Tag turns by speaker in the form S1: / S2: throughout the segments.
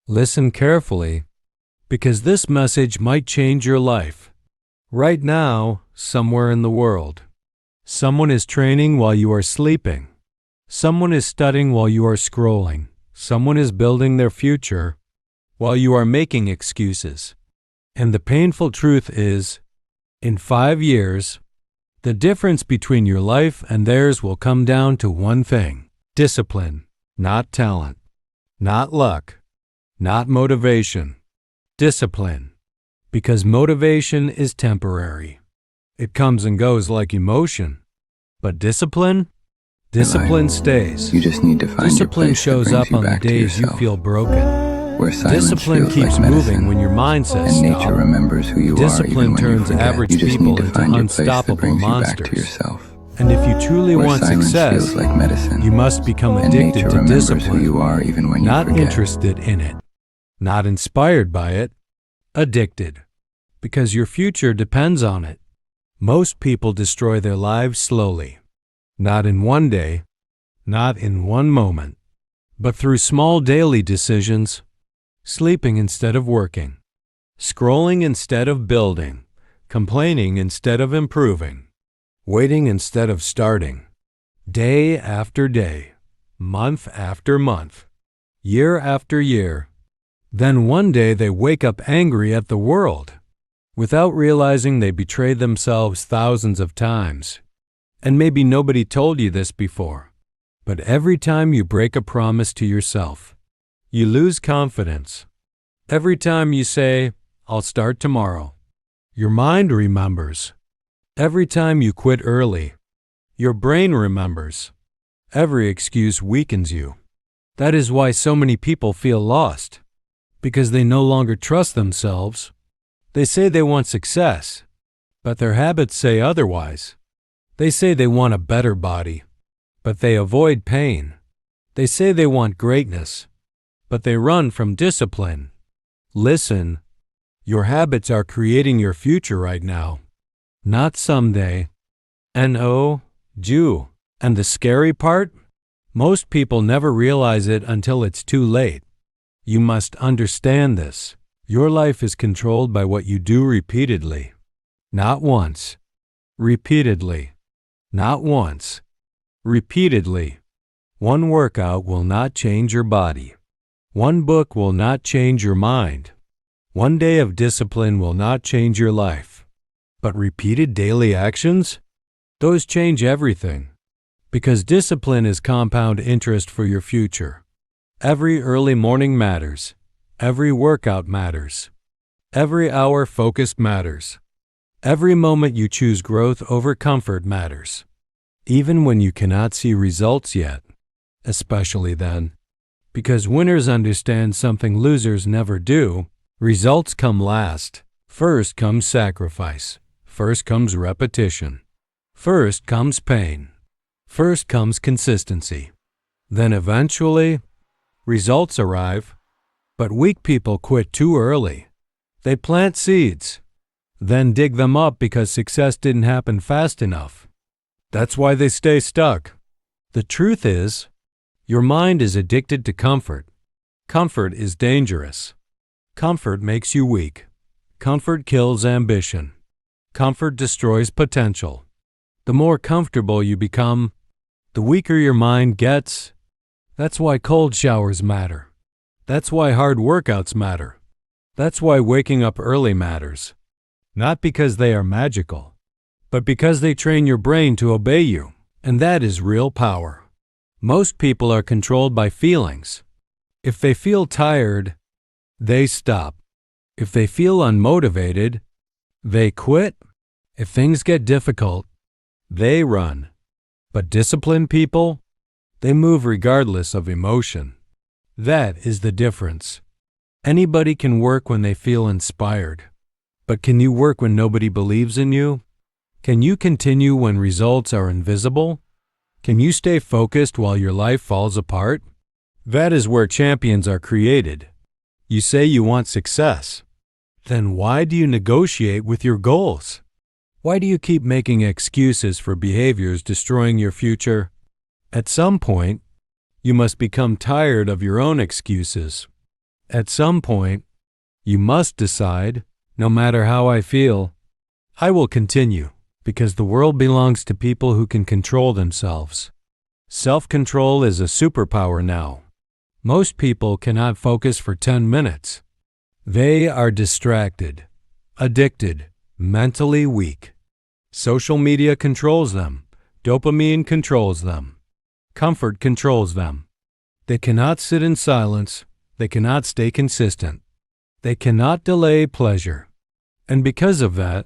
S1: Listen carefully, because this message might change your life. Right now, somewhere in the world, someone is training while you are sleeping. Someone is studying while you are scrolling. Someone is building their future while you are making excuses. And the painful truth is, in 5 years, the difference between your life and theirs will come down to one thing: discipline, not talent, not luck, not motivation. Discipline. Because motivation is temporary. It comes and goes like emotion. But discipline? Discipline stays.
S2: You just need to find
S1: Discipline
S2: your place
S1: shows
S2: that
S1: up
S2: brings you
S1: on the
S2: back to
S1: days you
S2: yourself,
S1: feel broken.
S2: where silence
S1: Discipline
S2: feels
S1: keeps
S2: like medicine,
S1: moving when your mind says
S2: and
S1: stop.
S2: nature remembers who you are even
S1: Discipline
S2: when you
S1: turns
S2: forget.
S1: average
S2: You just
S1: people
S2: need to
S1: into
S2: find your place that
S1: unstoppable
S2: brings you back
S1: monsters.
S2: to yourself,
S1: And if you truly
S2: where
S1: want
S2: silence
S1: success,
S2: feels like medicine,
S1: you must become
S2: and
S1: addicted
S2: nature
S1: to
S2: remembers who
S1: discipline.
S2: you are even when you
S1: Not
S2: forget.
S1: interested in it. Not inspired by it. Addicted. Because your future depends on it. Most people destroy their lives slowly. Not in one day, not in one moment, but through small daily decisions: sleeping instead of working, scrolling instead of building, complaining instead of improving, waiting instead of starting, day after day, month after month, year after year. Then one day they wake up angry at the world, without realizing they betrayed themselves thousands of times. And maybe nobody told you this before, but every time you break a promise to yourself, you lose confidence. Every time you say, "I'll start tomorrow," your mind remembers. Every time you quit early, your brain remembers. Every excuse weakens you. That is why so many people feel lost, because they no longer trust themselves. They say they want success, but their habits say otherwise. They say they want a better body, but they avoid pain. They say they want greatness, but they run from discipline. Listen, your habits are creating your future right now, not someday. Jew. And the scary part? Most people never realize it until it's too late. You must understand this. Your life is controlled by what you do repeatedly. Not once. Repeatedly. Not once. Repeatedly. One workout will not change your body. One book will not change your mind. One day of discipline will not change your life. But repeated daily actions? Those change everything. Because discipline is compound interest for your future. Every early morning matters. Every workout matters. Every hour focused matters. Every moment you choose growth over comfort matters. Even when you cannot see results yet. Especially then. Because winners understand something losers never do. Results come last. First comes sacrifice. First comes repetition. First comes pain. First comes consistency. Then eventually, results arrive. But weak people quit too early. They plant seeds, then dig them up because success didn't happen fast enough. That's why they stay stuck. The truth is, your mind is addicted to comfort. Comfort is dangerous. Comfort makes you weak. Comfort kills ambition. Comfort destroys potential. The more comfortable you become, the weaker your mind gets. That's why cold showers matter. That's why hard workouts matter. That's why waking up early matters. Not because they are magical, but because they train your brain to obey you, and that is real power. Most people are controlled by feelings. If they feel tired, they stop. If they feel unmotivated, they quit. If things get difficult, they run. But disciplined people, they move regardless of emotion. That is the difference. Anybody can work when they feel inspired. But can you work when nobody believes in you? Can you continue when results are invisible? Can you stay focused while your life falls apart? That is where champions are created. You say you want success. Then why do you negotiate with your goals? Why do you keep making excuses for behaviors destroying your future? At some point, you must become tired of your own excuses. At some point, you must decide, no matter how I feel, I will continue, because the world belongs to people who can control themselves. Self-control is a superpower now. Most people cannot focus for 10 minutes. They are distracted, addicted, mentally weak. Social media controls them. Dopamine controls them. Comfort controls them. They cannot sit in silence. They cannot stay consistent. They cannot delay pleasure. And because of that,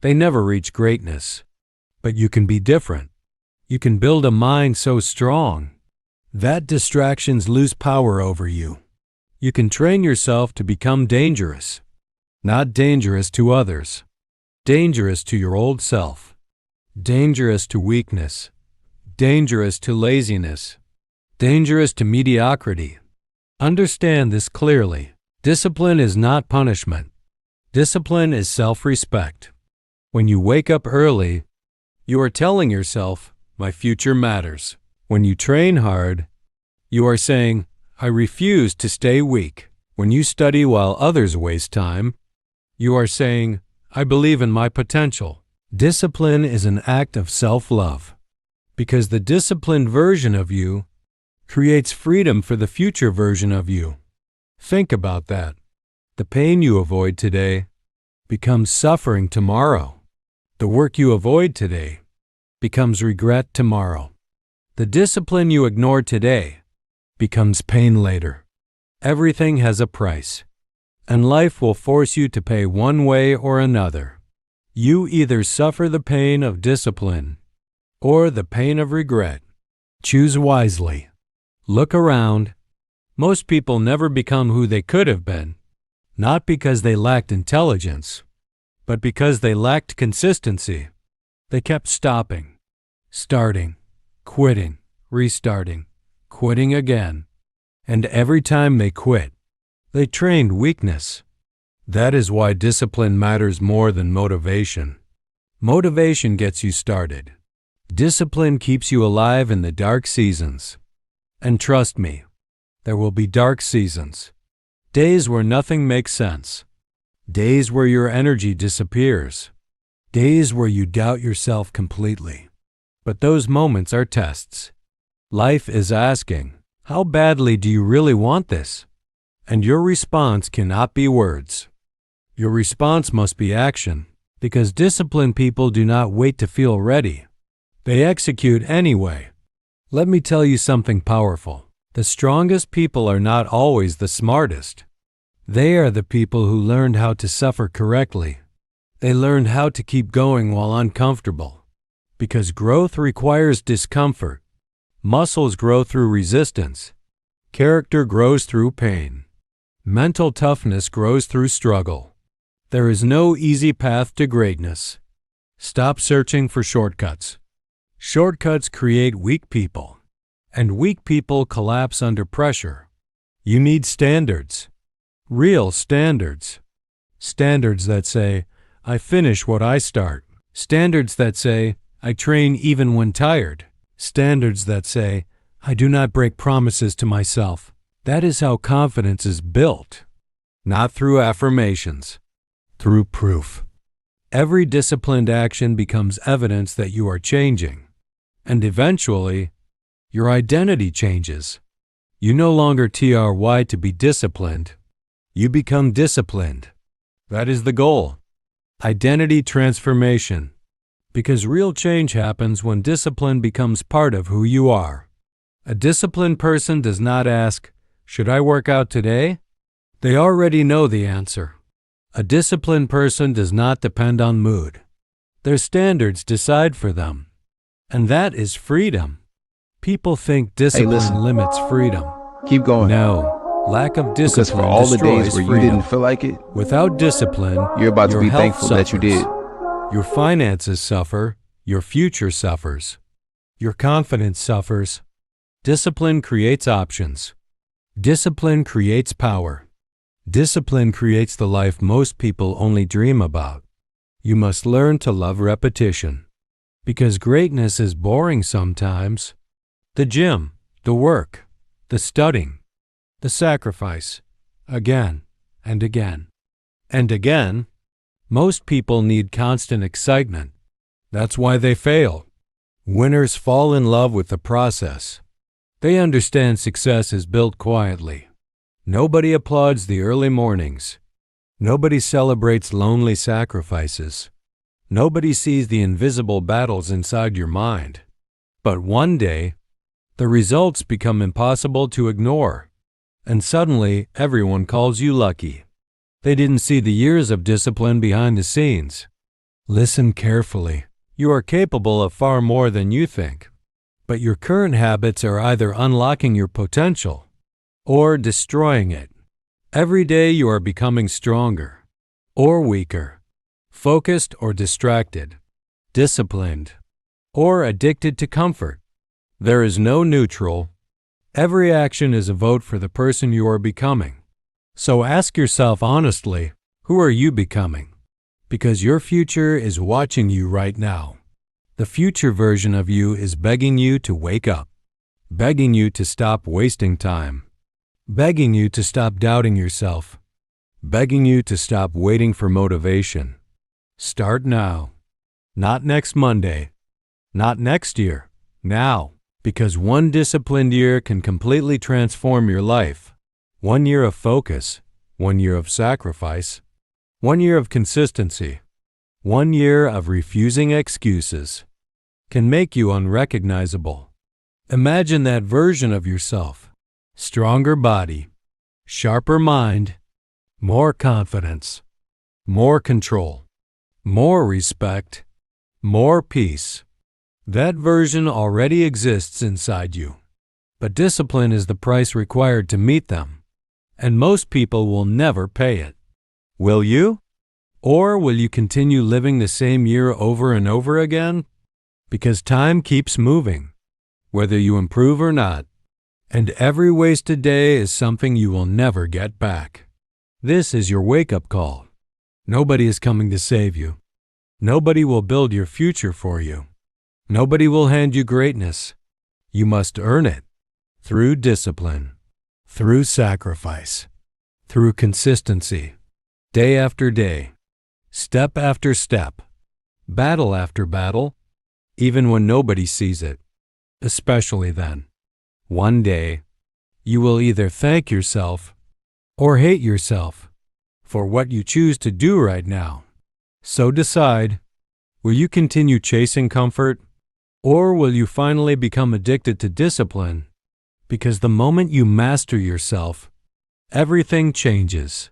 S1: they never reach greatness. But you can be different. You can build a mind so strong that distractions lose power over you. You can train yourself to become dangerous. Not dangerous to others. Dangerous to your old self. Dangerous to weakness. Dangerous to laziness. Dangerous to mediocrity. Understand this clearly. Discipline is not punishment. Discipline is self-respect. When you wake up early, you are telling yourself, my future matters. When you train hard, you are saying, I refuse to stay weak. When you study while others waste time, you are saying, I believe in my potential. Discipline is an act of self-love, because the disciplined version of you creates freedom for the future version of you. Think about that. The pain you avoid today becomes suffering tomorrow. The work you avoid today becomes regret tomorrow. The discipline you ignore today becomes pain later. Everything has a price, and life will force you to pay one way or another. You either suffer the pain of discipline or the pain of regret. Choose wisely. Look around. Most people never become who they could have been, not because they lacked intelligence, but because they lacked consistency. They kept stopping, starting, quitting, restarting, quitting again. And every time they quit, they trained weakness. That is why discipline matters more than motivation. Motivation gets you started. Discipline keeps you alive in the dark seasons. And trust me, there will be dark seasons. Days where nothing makes sense. Days where your energy disappears. Days where you doubt yourself completely. But those moments are tests. Life is asking, how badly do you really want this? And your response cannot be words. Your response must be action, because disciplined people do not wait to feel ready. They execute anyway. Let me tell you something powerful. The strongest people are not always the smartest. They are the people who learned how to suffer correctly. They learned how to keep going while uncomfortable. Because growth requires discomfort. Muscles grow through resistance. Character grows through pain. Mental toughness grows through struggle. There is no easy path to greatness. Stop searching for shortcuts. Shortcuts create weak people, and weak people collapse under pressure. You need standards. Real standards. Standards that say, I finish what I start. Standards that say, I train even when tired. Standards that say, I do not break promises to myself. That is how confidence is built. Not through affirmations, through proof. Every disciplined action becomes evidence that you are changing. And eventually, your identity changes. You no longer try to be disciplined. You become disciplined. That is the goal. Identity transformation. Because real change happens when discipline becomes part of who you are. A disciplined person does not ask, should I work out today? They already know the answer. A disciplined person does not depend on mood. Their standards decide for them. And that is freedom. People think discipline limits freedom.
S2: Keep going.
S1: No, lack of
S2: Because
S1: discipline
S2: for all the
S1: destroys
S2: days where you
S1: freedom.
S2: didn't feel like it,
S1: Without discipline,
S2: you're about to
S1: your
S2: be
S1: health
S2: thankful that you
S1: suffers.
S2: did.
S1: Your finances suffer. Your future suffers. Your confidence suffers. Discipline creates options. Discipline creates power. Discipline creates the life most people only dream about. You must learn to love repetition. Because greatness is boring sometimes. The gym, the work, the studying, the sacrifice. again and again and again. Most people need constant excitement. That's why they fail. Winners fall in love with the process. They understand success is built quietly. Nobody applauds the early mornings. Nobody celebrates lonely sacrifices. Nobody sees the invisible battles inside your mind. But one day, the results become impossible to ignore, and suddenly everyone calls you lucky. They didn't see the years of discipline behind the scenes. Listen carefully. You are capable of far more than you think, but your current habits are either unlocking your potential or destroying it. Every day you are becoming stronger or weaker, focused or distracted, disciplined or addicted to comfort. There is no neutral. Every action is a vote for the person you are becoming. So ask yourself honestly, who are you becoming? Because your future is watching you right now. The future version of you is begging you to wake up, begging you to stop wasting time, begging you to stop doubting yourself, begging you to stop waiting for motivation. Start now. Not next Monday, not next year, now. Because one disciplined year can completely transform your life. 1 year of focus, 1 year of sacrifice, 1 year of consistency, 1 year of refusing excuses can make you unrecognizable. Imagine that version of yourself. Stronger body, sharper mind, more confidence, more control, more respect, more peace. That version already exists inside you, but discipline is the price required to meet them. And most people will never pay it. Will you? Or will you continue living the same year over and over again? Because time keeps moving, whether you improve or not, and every wasted day is something you will never get back. This is your wake-up call. Nobody is coming to save you. Nobody will build your future for you. Nobody will hand you greatness. You must earn it through discipline, through sacrifice, through consistency, day after day, step after step, battle after battle, even when nobody sees it. Especially then. One day, you will either thank yourself or hate yourself for what you choose to do right now. So decide, will you continue chasing comfort, or will you finally become addicted to discipline? Because the moment you master yourself, everything changes.